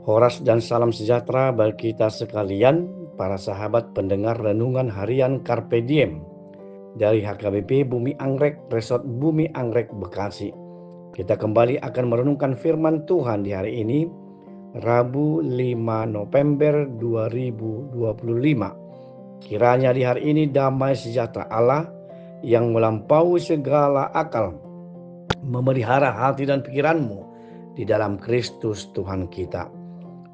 Horas dan salam sejahtera bagi kita sekalian, para sahabat pendengar renungan harian Carpe Diem dari HKBP Bumi Anggrek, Resort Bumi Anggrek, Bekasi. Kita kembali akan merenungkan firman Tuhan di hari ini, Rabu 5 November 2025. Kiranya di hari ini damai sejahtera Allah yang melampaui segala akal memelihara hati dan pikiranmu di dalam Kristus Tuhan kita.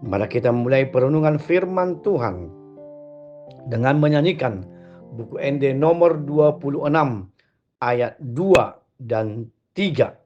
Mari kita mulai perenungan firman Tuhan dengan menyanyikan buku ND nomor 26 ayat 2 dan 3.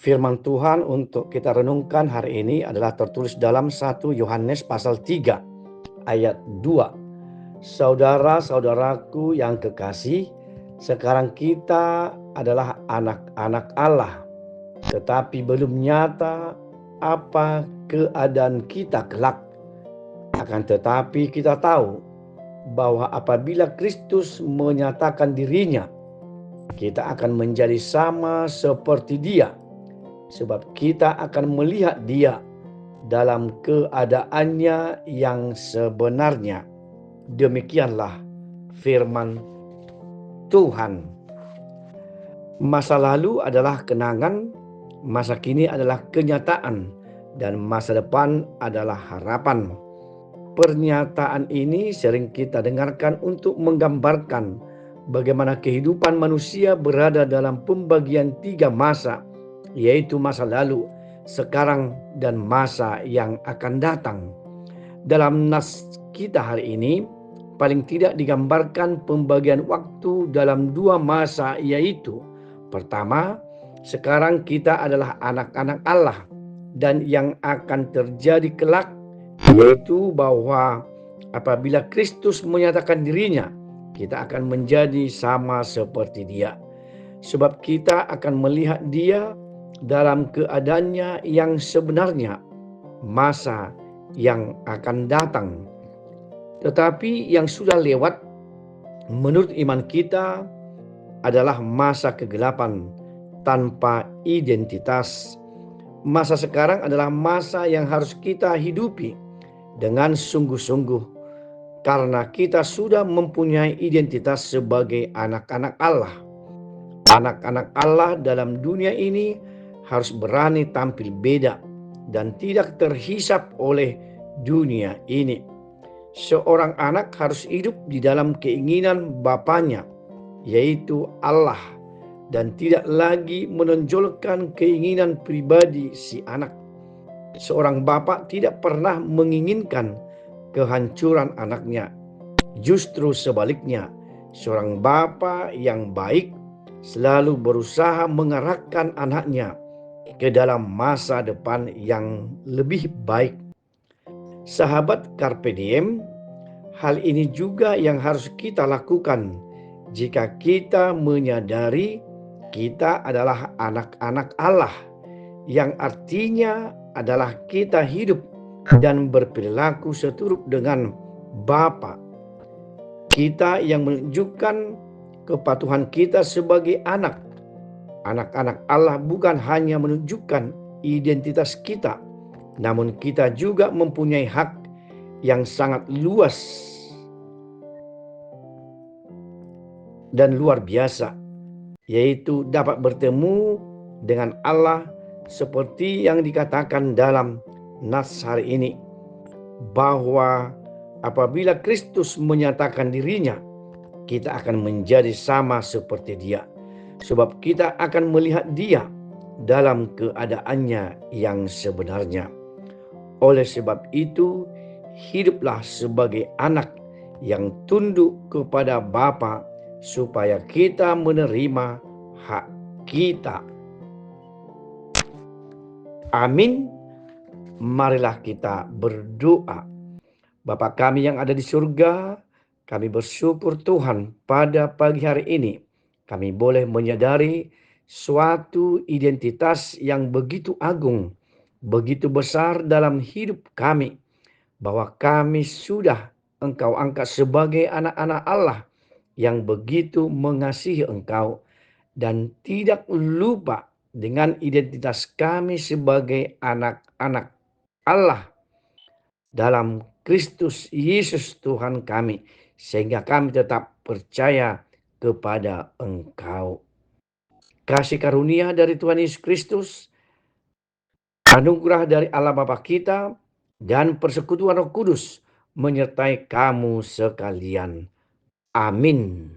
Firman Tuhan untuk kita renungkan hari ini adalah tertulis dalam 1 Yohanes pasal 3 ayat 2. Saudara-saudaraku yang kekasih, sekarang kita adalah anak-anak Allah, tetapi belum nyata apa keadaan kita kelak. Akan tetapi kita tahu bahwa apabila Kristus menyatakan dirinya, kita akan menjadi sama seperti Dia, sebab kita akan melihat Dia dalam keadaannya yang sebenarnya. Demikianlah firman Tuhan. Masa lalu adalah kenangan, masa kini adalah kenyataan, dan masa depan adalah harapan. Pernyataan ini sering kita dengarkan untuk menggambarkan bagaimana kehidupan manusia berada dalam pembagian 3 masa, yaitu masa lalu, sekarang, dan masa yang akan datang. Dalam nas kita hari ini, paling tidak digambarkan pembagian waktu dalam 2 masa, yaitu pertama, sekarang kita adalah anak-anak Allah, dan yang akan terjadi kelak, yaitu bahwa apabila Kristus menyatakan dirinya, kita akan menjadi sama seperti Dia, sebab kita akan melihat Dia dalam keadaannya yang sebenarnya, masa yang akan datang. Tetapi yang sudah lewat, menurut iman kita, adalah masa kegelapan tanpa identitas. Masa sekarang adalah masa yang harus kita hidupi dengan sungguh-sungguh, karena kita sudah mempunyai identitas sebagai anak-anak Allah. Anak-anak Allah dalam dunia ini harus berani tampil beda dan tidak terhisap oleh dunia ini. Seorang anak harus hidup di dalam keinginan bapanya, yaitu Allah, dan tidak lagi menonjolkan keinginan pribadi si anak. Seorang bapak tidak pernah menginginkan kehancuran anaknya. Justru sebaliknya, seorang bapa yang baik selalu berusaha mengarahkan anaknya ke dalam masa depan yang lebih baik. Sahabat Carpe Diem, hal ini juga yang harus kita lakukan jika kita menyadari kita adalah anak-anak Allah, yang artinya adalah kita hidup dan berperilaku seturut dengan Bapa. Kita yang menunjukkan kepatuhan kita sebagai anak-anak Allah bukan hanya menunjukkan identitas kita, namun kita juga mempunyai hak yang sangat luas dan luar biasa, yaitu dapat bertemu dengan Allah seperti yang dikatakan dalam nas hari ini, bahwa apabila Kristus menyatakan dirinya, kita akan menjadi sama seperti Dia, sebab kita akan melihat Dia dalam keadaannya yang sebenarnya. Oleh sebab itu, hiduplah sebagai anak yang tunduk kepada Bapa, supaya kita menerima hak kita. Amin. Marilah kita berdoa. Bapa kami yang ada di surga, kami bersyukur Tuhan pada pagi hari ini kami boleh menyadari suatu identitas yang begitu agung, begitu besar dalam hidup kami, bahwa kami sudah Engkau angkat sebagai anak-anak Allah yang begitu mengasihi Engkau, dan tidak lupa dengan identitas kami sebagai anak-anak Allah dalam Kristus Yesus Tuhan kami, sehingga kami tetap percaya kepada Engkau. Kasih karunia dari Tuhan Yesus Kristus, anugerah dari Allah Bapa kita, dan persekutuan Roh Kudus menyertai kamu sekalian. Amin.